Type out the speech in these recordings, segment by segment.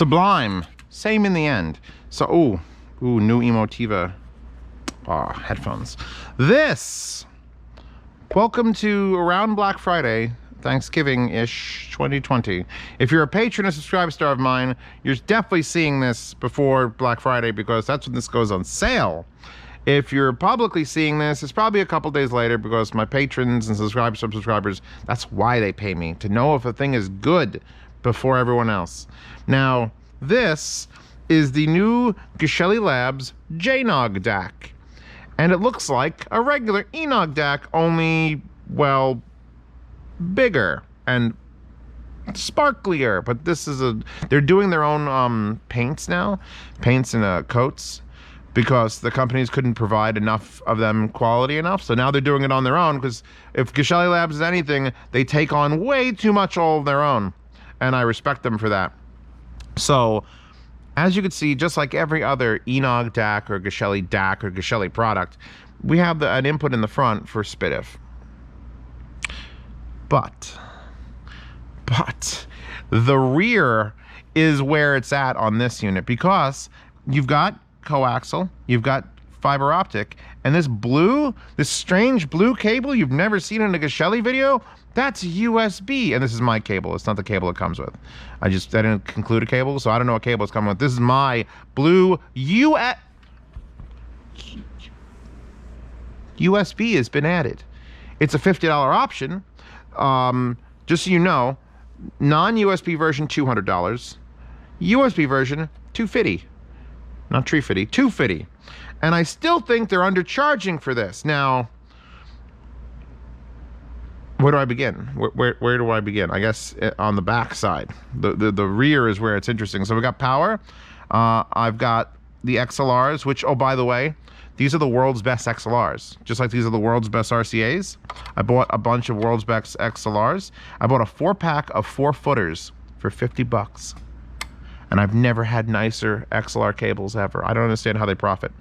Sublime, same in the end. So, new Emotiva headphones. Welcome to around Black Friday, Thanksgiving-ish 2020. If you're a patron or subscriber star of mine, you're definitely seeing this before Black Friday because that's when this goes on sale. If you're publicly seeing this, it's probably a couple days later because my patrons and subscribers, that's why they pay me, to know if a thing is good before everyone else. Now, this is the new Geshelli Labs JNOG Dac. And it looks like a regular JNOG Dac, only, well, bigger and sparklier. But this is they're doing their own paints now, paints and coats, because the companies couldn't provide enough of them quality enough. So now they're doing it on their own, because if Geshelli Labs is anything, they take on way too much all of their own. And I respect them for that. So, as you can see, just like every other JNOG Dac or Geshelli Dac or Geshelli product, we have an input in the front for SPDIF. But the rear is where it's at on this unit, because you've got coaxial, you've got fiber optic, and this strange blue cable you've never seen in a Geshelli video, that's USB. And this is my cable. It's not the cable it comes with. I didn't include a cable, so I don't know what cable it's coming with. This is my blue USB has been added. It's a $50 option. Just so you know, non-USB version, $200. USB version, $250. Not $350, $250. And I still think they're undercharging for this. Now, where do I begin? Where do I begin? I guess on the back side. The rear is where it's interesting. So we got power. I've got the XLRs, which, oh, by the way, these are the world's best XLRs. Just like these are the world's best RCAs. I bought a bunch of world's best XLRs. I bought a 4-pack of 4-footers for $50. And I've never had nicer XLR cables ever. I don't understand how they profit.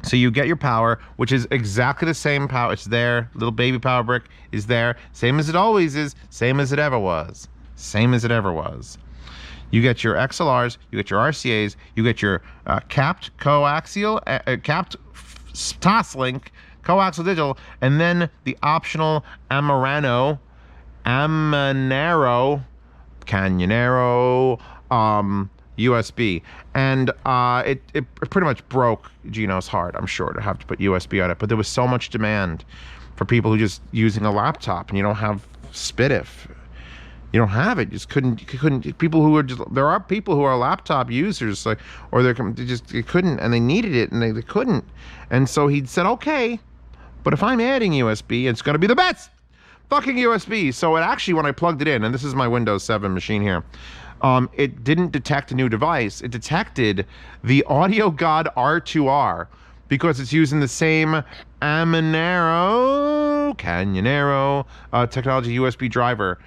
So you get your power, which is exactly the same power. It's there. Little baby power brick is there. Same as it always is. Same as it ever was. Same as it ever was. You get your XLRs. You get your RCAs. You get your capped coaxial, capped Toslink, coaxial digital, and then the optional Canyonero, USB. And it pretty much broke Gino's heart, I'm sure, to have to put USB on it. But there was so much demand for people who just using a laptop and you don't have SPDIF. You don't have it. You couldn't. People who are there are people who are laptop users, like, or they couldn't, and they needed it and they couldn't. And so he said, okay, but if I'm adding USB, it's going to be the best fucking USB. So it actually, when I plugged it in, and this is my Windows 7 machine here, it didn't detect a new device. It detected the Audio God R2R because it's using the same Canyonero technology USB driver.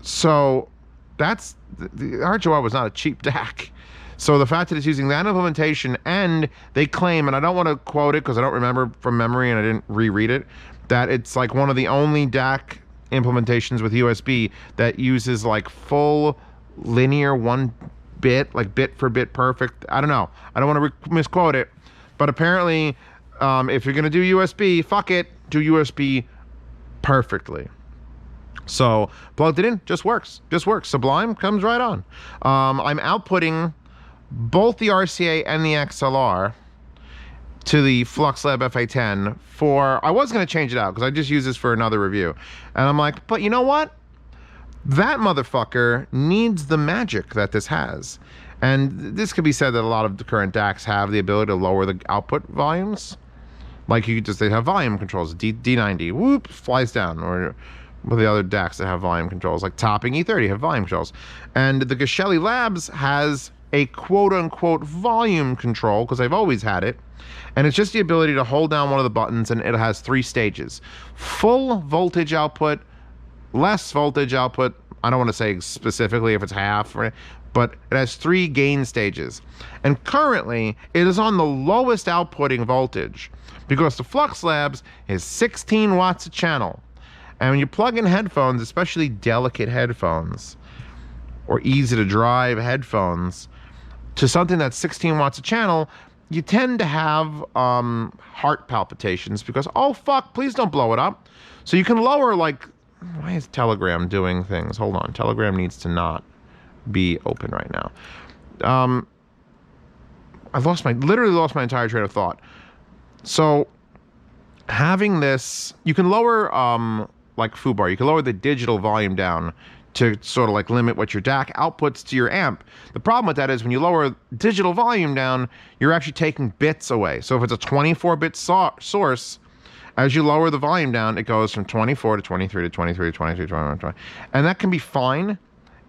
So that's the R2R was not a cheap DAC. So the fact that it's using that implementation, and they claim, and I don't want to quote it because I don't remember from memory and I didn't reread it, that it's like one of the only DAC implementations with USB that uses like full linear 1 bit, like bit for bit perfect. I don't know. I don't want to misquote it, but apparently, if you're gonna do USB, fuck it, do USB perfectly. So plugged it in, just works. Sublime comes right on. I'm outputting both the RCA and the XLR to the FluxLab FA10 I was going to change it out because I just use this for another review. And I'm like, but you know what? That motherfucker needs the magic that this has. And this could be said that a lot of the current DACs have the ability to lower the output volumes. Like they have volume controls, D90, whoop, flies down, or with the other DACs that have volume controls, like Topping E30 have volume controls. And the Geshelli Labs has a quote-unquote volume control, because they've always had it, and it's just the ability to hold down one of the buttons, and it has 3 stages. Full voltage output, less voltage output, I don't want to say specifically if it's half, but it has 3 gain stages. And currently, it is on the lowest outputting voltage, because the FluxLabs is 16 watts a channel. And when you plug in headphones, especially delicate headphones, or easy to drive headphones to something that's 16 watts a channel, you tend to have heart palpitations because, oh fuck, please don't blow it up. So you can lower, like, why is Telegram doing things? Hold on, Telegram needs to not be open right now. I've literally lost my entire train of thought. So having this, you can lower, like foobar, you can lower the digital volume down to sort of like limit what your DAC outputs to your amp. The problem with that is when you lower digital volume down, you're actually taking bits away. So if it's a 24-bit source, as you lower the volume down, it goes from 24 to 23 to 23 to 23 to 21 to 20. And that can be fine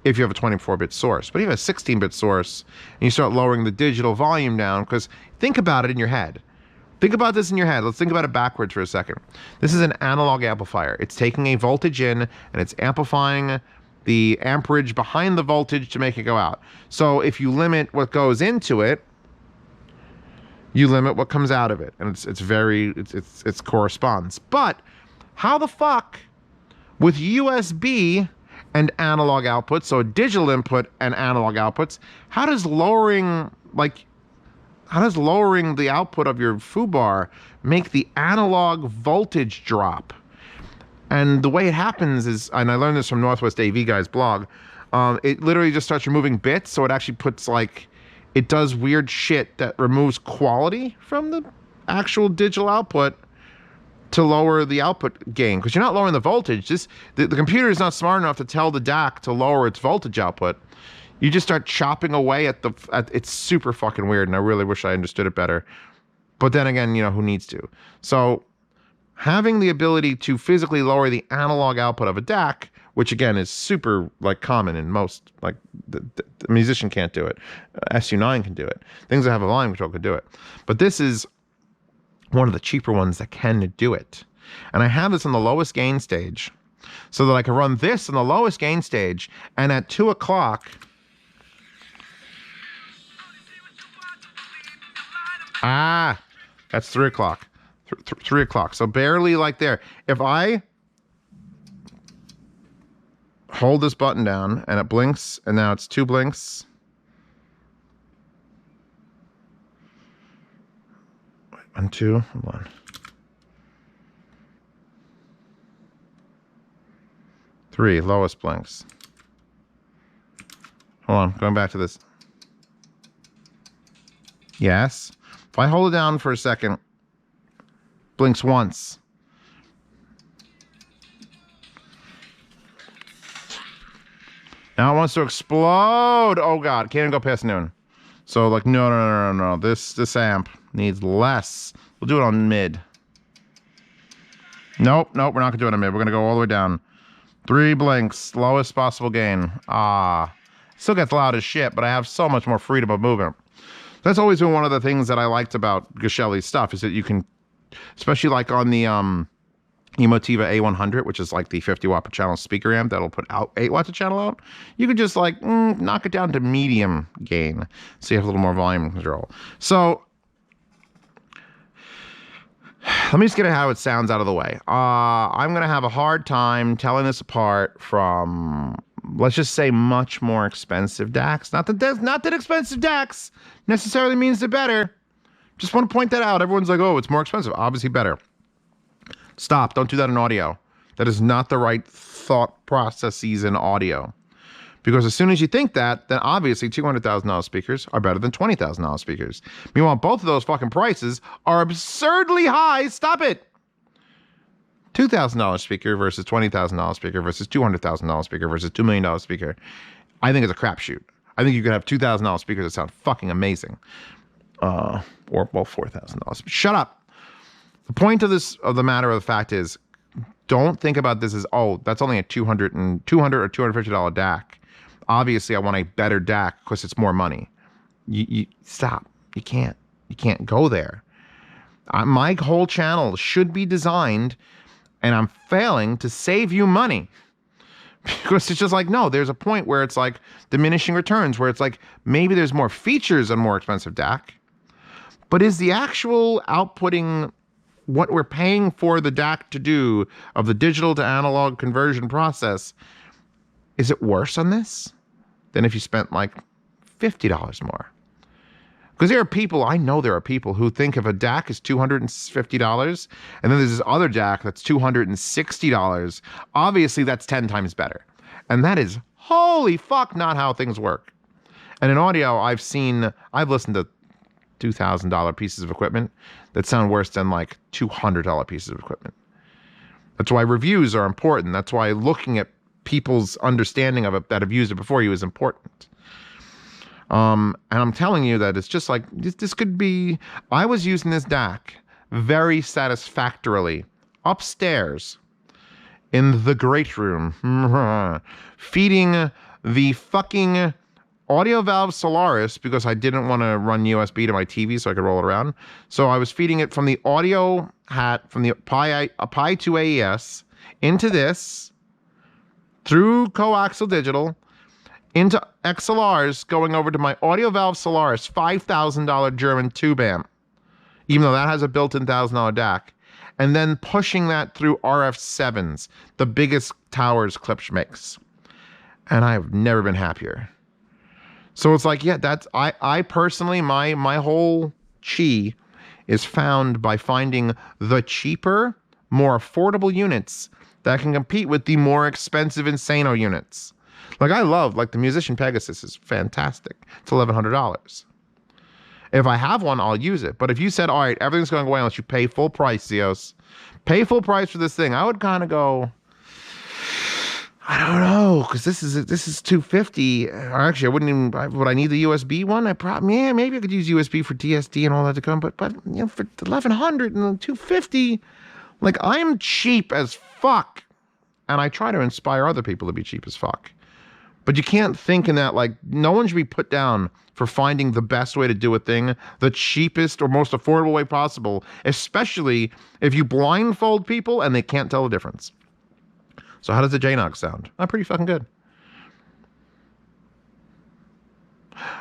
if you have a 24-bit source. But if you have a 16-bit source and you start lowering the digital volume down, because think about it in your head. Think about this in your head. Let's think about it backwards for a second. This is an analog amplifier. It's taking a voltage in and it's amplifying the amperage behind the voltage to make it go out. So if you limit what goes into it, you limit what comes out of it. And it corresponds. But how the fuck with USB and analog outputs, so digital input and analog outputs, how does lowering the output of your foobar make the analog voltage drop? And the way it happens is, and I learned this from Northwest AV Guy's blog, it literally just starts removing bits, so it actually puts like, it does weird shit that removes quality from the actual digital output to lower the output gain. Because you're not lowering the voltage. The computer is not smart enough to tell the DAC to lower its voltage output. You just start chopping away at it's super fucking weird, and I really wish I understood it better. But then again, you know, who needs to? So having the ability to physically lower the analog output of a DAC, which again is super like common in most, like the musician can't do it. SU9 can do it. Things that have a volume control could do it. But this is one of the cheaper ones that can do it. And I have this on the lowest gain stage so that I can run this on the lowest gain stage, and at 2 o'clock, that's 3 o'clock. 3 o'clock. So barely like there. If I hold this button down and it blinks, and now it's 2 blinks. 1, 2, hold on. 3, lowest blinks. Hold on, going back to this. Yes. If I hold it down for a second, blinks once. Now it wants to explode. Oh god, can't even go past noon. So like, no. This amp needs less. We'll do it on mid. Nope, we're not gonna do it on mid. We're gonna go all the way down. 3 blinks, lowest possible gain. Still gets loud as shit, but I have so much more freedom of movement. That's always been one of the things that I liked about Geshelli's stuff, is that you can, especially like on the Emotiva A100, which is like the 50 watt per channel speaker amp that'll put out 8 watts a channel out, you could just like knock it down to medium gain, so you have a little more volume control. So let me just get how it sounds out of the way. I'm gonna have a hard time telling this apart from, let's just say, much more expensive DACs. Not that expensive DACs necessarily means they're better. Just want to point that out. Everyone's like, oh, it's more expensive. Obviously better. Stop. Don't do that in audio. That is not the right thought processes in audio. Because as soon as you think that, then obviously $200,000 speakers are better than $20,000 speakers. Meanwhile, both of those fucking prices are absurdly high. Stop it. $2,000 speaker versus $20,000 speaker versus $200,000 speaker versus $2 million speaker. I think it's a crapshoot. I think you could have $2,000 speakers that sound fucking amazing. Or, well, $4,000. Shut up. The point of the matter of the fact is, don't think about this as, oh, that's only a $200 or $250 DAC. Obviously, I want a better DAC because it's more money. You stop. You can't go there. My whole channel should be designed, and I'm failing to save you money. Because it's just like, no, there's a point where it's like diminishing returns, where it's like maybe there's more features on more expensive DAC, but is the actual outputting what we're paying for the DAC to do of the digital to analog conversion process, is it worse on this? than if you spent like $50 more. Because there are people, I know there are people who think if a DAC is $250 and then there's this other DAC that's $260, obviously that's 10 times better. And that is, holy fuck, not how things work. And in audio, I've listened to $2,000 pieces of equipment that sound worse than like $200 pieces of equipment. That's why reviews are important. That's why looking at people's understanding of it that have used it before you is important. And I'm telling you that it's just like, this could be, I was using this DAC very satisfactorily upstairs in the great room, feeding the fucking audio valve Solaris because I didn't want to run USB to my TV so I could roll it around. So I was feeding it from the audio hat, from the Pi 2 AES into this, through coaxial digital, into XLRs, going over to my audio valve Solaris, $5,000 German tube amp, even though that has a built-in $1,000 DAC, and then pushing that through RF7s, the biggest towers Klipsch makes. And I've never been happier. So it's like, yeah, that's, I personally, my whole chi is found by finding the cheaper, more affordable units that can compete with the more expensive Insano units. Like I love, like the Musician Pegasus is fantastic. It's $1,100. If I have one, I'll use it. But if you said, all right, everything's going away unless you pay full price, Zeos, pay full price for this thing, I would kind of go, I don't know, because this is $250. Or actually, I wouldn't even. Would I need the USB one? Yeah, maybe I could use USB for DSD and all that to come. But you know, for $1,100 and $250, like I'm cheap as fuck, and I try to inspire other people to be cheap as fuck. But you can't think in that, like, no one should be put down for finding the best way to do a thing, the cheapest or most affordable way possible, especially if you blindfold people and they can't tell the difference. So how does the JNOG sound? Pretty fucking good.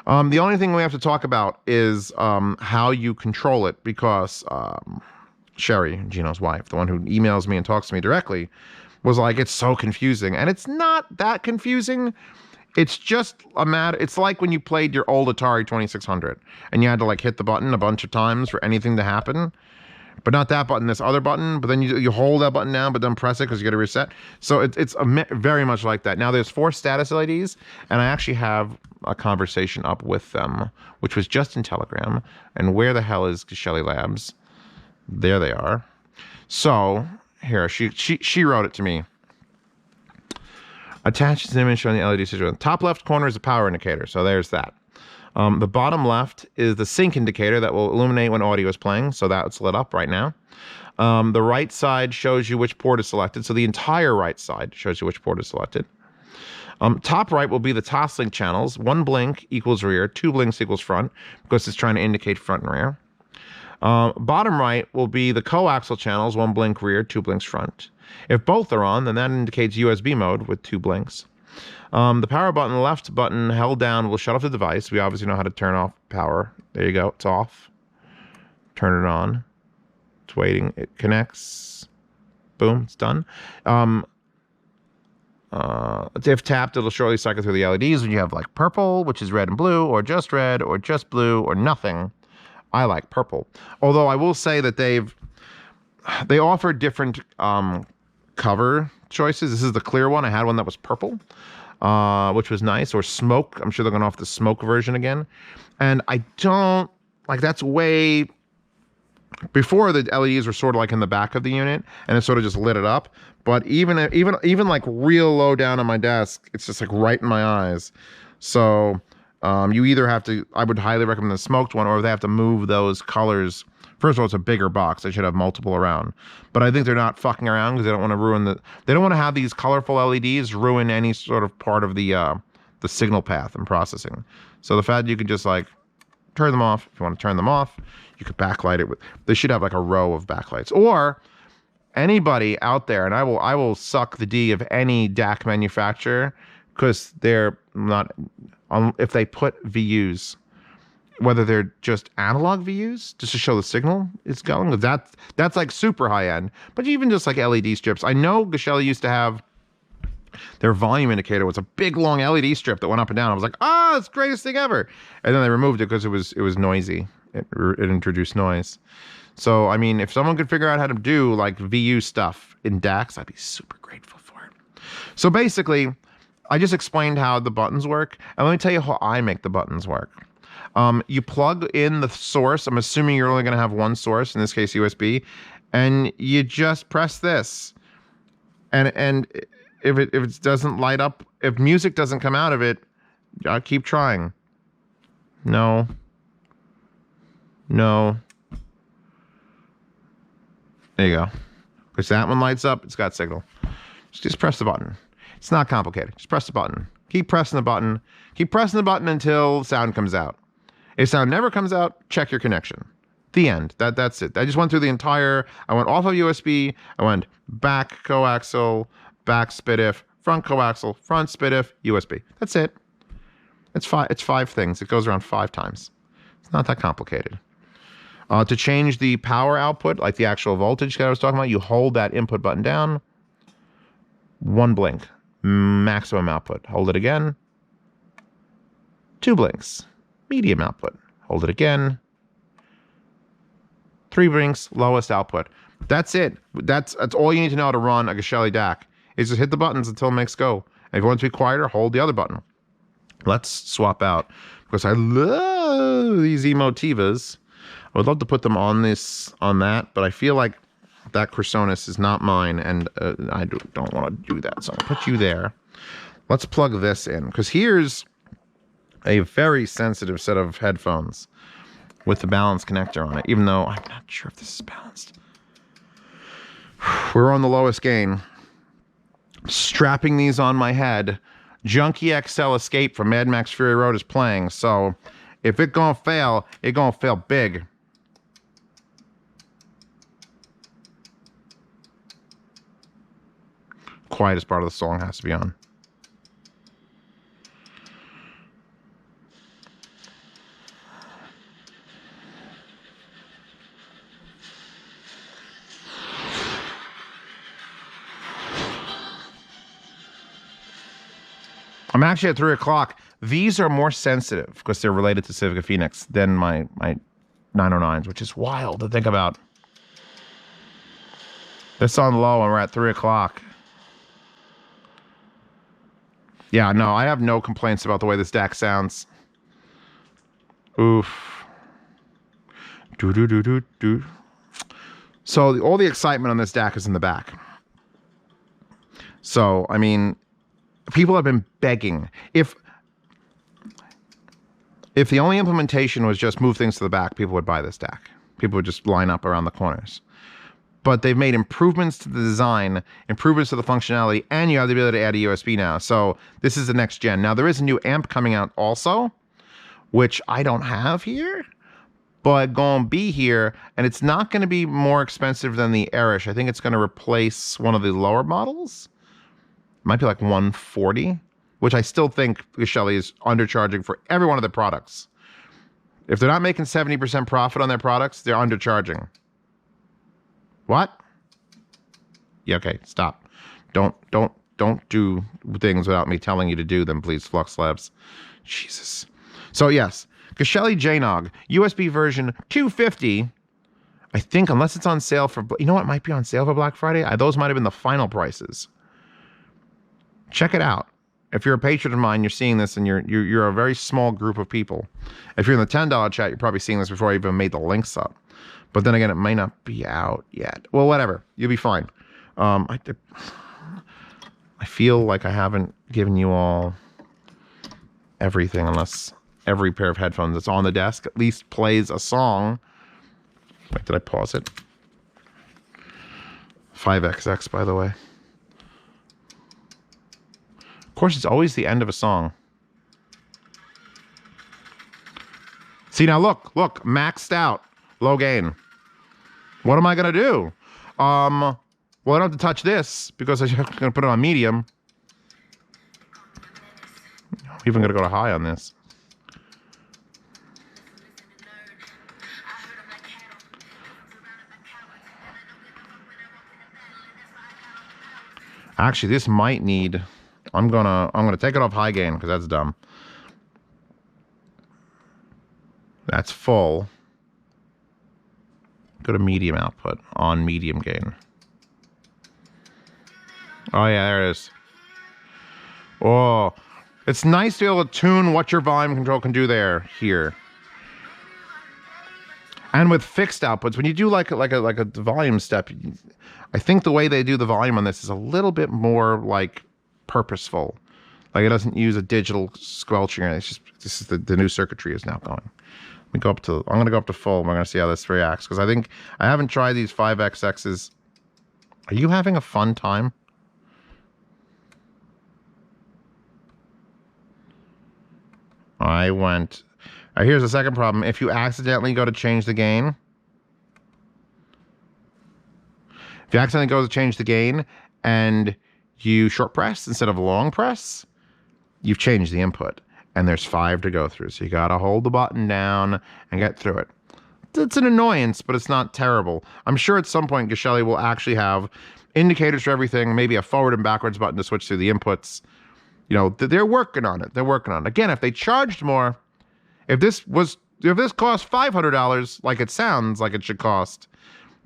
The only thing we have to talk about is how you control it, because Sherry, Gino's wife, the one who emails me and talks to me directly, was like, it's so confusing. And it's not that confusing. It's just a matter, it's like when you played your old Atari 2600 and you had to like hit the button a bunch of times for anything to happen. But not that button, this other button. But then you hold that button down, but then press it because you got to reset. So it's very much like that. Now there's 4 status LEDs, and I actually have a conversation up with them, which was just in Telegram. And where the hell is Geshelli Labs? There they are. So here, she wrote it to me. Attaches an image showing the LED situation. Top left corner is a power indicator, so there's that. The bottom left is the sync indicator that will illuminate when audio is playing, so that's lit up right now. The right side shows you which port is selected, so the entire right side shows you which port is selected. Top right will be the toslink channels. 1 blink equals rear, 2 blinks equals front, because it's trying to indicate front and rear. Bottom right will be the coaxial channels, 1 blink rear, 2 blinks front. If both are on, then that indicates USB mode with 2 blinks. The power button, left button held down, will shut off the device. We obviously know how to turn off power. There you go, it's off. Turn it on. It's waiting, it connects. Boom, it's done. If tapped, it'll shortly cycle through the LEDs when you have like purple, which is red and blue, or just red, or just blue, or nothing. I like purple. Although I will say that they offer different cover choices. This is the clear one. I had one that was purple, which was nice, or smoke. I'm sure they're going to offer the smoke version again. And I don't, like, that's way, before the LEDs were sort of like in the back of the unit, and it sort of just lit it up. But even like real low down on my desk, it's just like right in my eyes. So you either have to, I would highly recommend the smoked one, or they have to move those colors. First of all, it's a bigger box. They should have multiple around. But I think they're not fucking around because they don't want to ruin they don't want to have these colorful LEDs ruin any sort of part of the signal path and processing. So the fact you can just like turn them off, if you want to turn them off, you could backlight it with, they should have like a row of backlights. Or anybody out there, and I will suck the D of any DAC manufacturer, because they're not, if they put VUs, whether they're just analog VUs just to show the signal is going, that's like super high end. But even just like LED strips, I know Geshelli used to have Their volume indicator was a big long LED strip that went up and down. I was like, ah, it's the greatest thing ever. And then they removed it because it was noisy. It introduced noise. So, I mean, if someone could figure out how to do like VU stuff in DACs, I'd be super grateful for it. So basically, I just explained how the buttons work. And let me tell you how I make the buttons work. You plug in the source. I'm assuming you're only going to have one source, in this case USB. And you just press this. And if it doesn't light up, if music doesn't come out of it, I'll keep trying. No. No. There you go. Because that one lights up, it's got signal. Just press the button. It's not complicated. Just press the button. Keep pressing the button. Keep pressing the button until sound comes out. If sound never comes out, check your connection. The end. That's it. I just went through the entire, I went off of USB, I went back coaxial, back SPDIF, front coaxial, front SPDIF, USB. That's it. It's five things. It goes around 5 times. It's not that complicated. To change the power output, like the actual voltage that I was talking about, you hold that input button down. 1 blink. Maximum output. Hold it again. 2 blinks. Medium output. Hold it again. 3 blinks. Lowest output. That's it. That's all you need to know to run a Geshelli DAC. Is just hit the buttons until it makes go. And if you want it to be quieter, hold the other button. Let's swap out. Because I love these Emotivas. I would love to put them on that, but I feel like that Chrysonis is not mine, and I don't want to do that, so I'll put you there. Let's plug this in, because here's a very sensitive set of headphones with the balance connector on it, even though I'm not sure if this is balanced. We're on the lowest gain. Strapping these on my head. Junkie XL Escape from Mad Max Fury Road is playing, so if it gonna fail big. Quietest part of the song has to be on. I'm actually at 3 o'clock. These are more sensitive because they're related to Civica Phoenix than my 909s, which is wild to think about. This on low and we're at 3 o'clock. Yeah, no, I have no complaints about the way this DAC sounds. Oof. Do. So all the excitement on this DAC is in the back. So, I mean, people have been begging. If the only implementation was just move things to the back, people would buy this DAC. People would just line up around the corners. But they've made improvements to the design, improvements to the functionality, and you have the ability to add a USB now. So this is the next gen. Now, there is a new amp coming out also, which I don't have here, but going to be here, and it's not going to be more expensive than the Erish. I think it's going to replace one of the lower models. It might be like 140, which I still think Geshelli is undercharging for every one of their products. If they're not making 70% profit on their products, they're undercharging. What? Yeah, okay, stop. Don't do things without me telling you to do them, please, Flux Labs. Jesus. So yes, Geshelli JNOG, USB version 250. I think, unless it's on sale for, you know what, might be on sale for Black Friday. Those might have been the final prices. Check it out. If you're a patron of mine, you're seeing this, and you're a very small group of people. If you're in the $10 chat, you're probably seeing this before I even made the links up. But then again, it may not be out yet. Well, whatever. You'll be fine. I feel like I haven't given you all everything, unless every pair of headphones that's on the desk at least plays a song. Wait, did I pause it? 5XX, by the way. Of course, it's always the end of a song. See, now look, maxed out. Low gain. What am I going to do? Well, I don't have to touch this because I'm going to put it on medium. I'm even going to go to high on this. Actually, this might need I'm gonna take it off high gain because that's dumb. That's full. Go to medium output on medium gain. Oh yeah, there it is. Oh, it's nice to be able to tune what your volume control can do here. And with fixed outputs, when you do like a volume step, I think the way they do the volume on this is a little bit more like purposeful. Like it doesn't use a digital squelching. It's just this is the new circuitry is now going. We go up to. I'm gonna go up to full. We're gonna see how this reacts because I think I haven't tried these 5XXs. Are you having a fun time? I went. Here's the second problem. If you accidentally go to change the gain, if you accidentally go to change the gain and you short press instead of long press, you've changed the input. And there's 5 to go through. So you gotta hold the button down and get through it. It's an annoyance, but it's not terrible. I'm sure at some point Geshelli will actually have indicators for everything, maybe a forward and backwards button to switch through the inputs. You know, they're working on it. They're working on it. Again, if they charged more, if this cost $500, like it sounds like it should cost,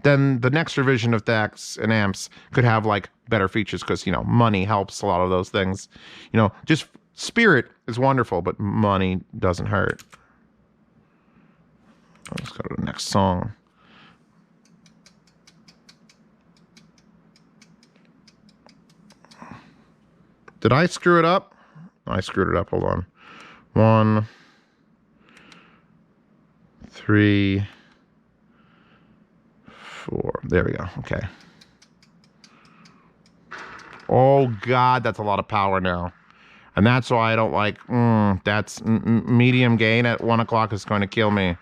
then the next revision of DACs and amps could have like better features because, you know, money helps a lot of those things. You know, just spirit is wonderful, but money doesn't hurt. Let's go to the next song. Did I screw it up? I screwed it up. Hold on. 1, 3, 4. There we go. Okay. Oh, God, that's a lot of power now. And that's why I don't like, that's medium gain at 1 o'clock is going to kill me.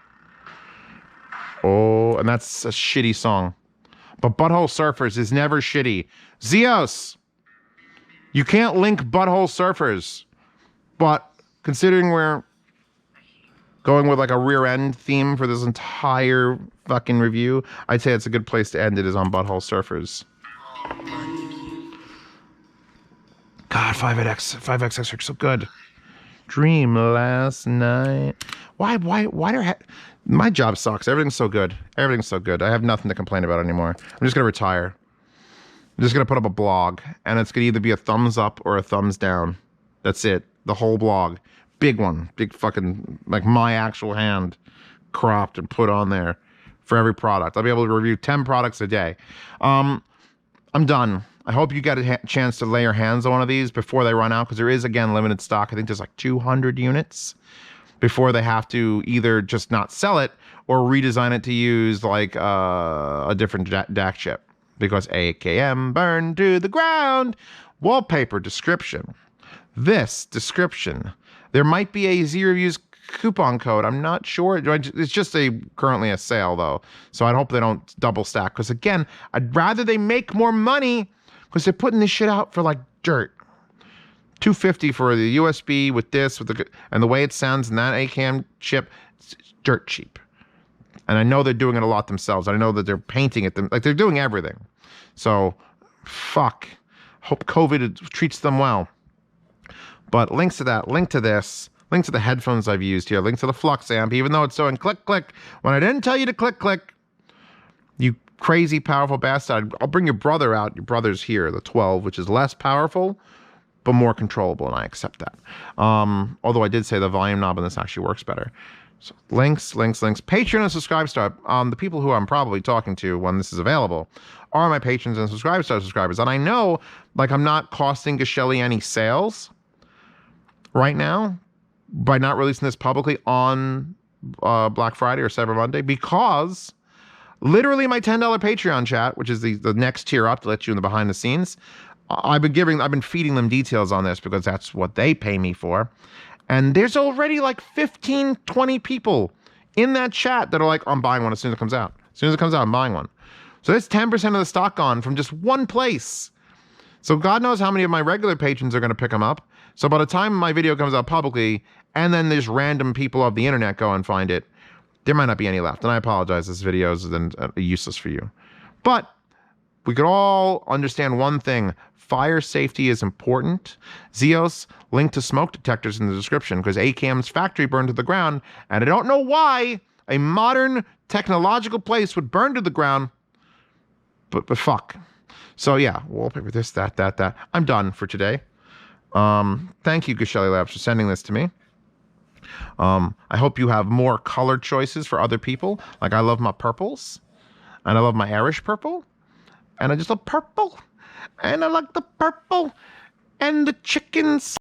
Oh, and that's a shitty song. But Butthole Surfers is never shitty. Zeos! You can't link Butthole Surfers. But considering we're going with like a rear end theme for this entire fucking review, I'd say it's a good place to end it is on Butthole Surfers. God, 5XX are so good. Dream last night. Why are my job sucks. Everything's so good. Everything's so good. I have nothing to complain about anymore. I'm just gonna retire. I'm just gonna put up a blog, and it's gonna either be a thumbs up or a thumbs down. That's it. The whole blog. Big one. Big fucking, like my actual hand cropped and put on there for every product. I'll be able to review 10 products a day. I'm done. I hope you get a chance to lay your hands on one of these before they run out, because there is, again, limited stock. I think there's like 200 units before they have to either just not sell it or redesign it to use like a different DAC chip, because AKM burned to the ground. Wallpaper description. This description. There might be a Z-Reviews coupon code. I'm not sure. It's just currently a sale, though. So I hope they don't double stack. Because, again, I'd rather they make more money because they're putting this shit out for, like, dirt. $250 for the USB with this, and the way it sounds in that AKM chip, it's dirt cheap. And I know they're doing it a lot themselves. I know that they're painting it. Like, they're doing everything. So, fuck. Hope COVID treats them well. But links to that, link to this, link to the headphones I've used here, link to the Flux amp, even though it's showing click, click. When I didn't tell you to click, click, you crazy powerful bastard, I'll bring your brother out. Your brother's here, the 12, which is less powerful, but more controllable, and I accept that. Although I did say the volume knob on this actually works better. So links. Patreon and Subscribe Star. The people who I'm probably talking to when this is available are my patrons and Subscribe Star subscribers. And I know, like, I'm not costing Geshelli any sales right now by not releasing this publicly on Black Friday or Cyber Monday, because literally my $10 Patreon chat, which is the next tier up to let you in the behind the scenes, I've been feeding them details on this because that's what they pay me for. And there's already like 15, 20 people in that chat that are like, I'm buying one as soon as it comes out. As soon as it comes out, I'm buying one. So there's 10% of the stock gone from just one place. So God knows how many of my regular patrons are going to pick them up. So by the time my video comes out publicly, and then there's random people of the internet go and find it, there might not be any left. And I apologize, this video is then useless for you. But we could all understand one thing. fire safety is important. Zeos, link to smoke detectors in the description, because ACAM's factory burned to the ground, and I don't know why a modern technological place would burn to the ground, but fuck. So yeah, wallpaper, this, that. I'm done for today. Thank you, Geshelli Labs, for sending this to me. I hope you have more color choices for other people. Like, I love my purples, and I love my Irish purple, and I just love purple, and I like the purple, and the chickens.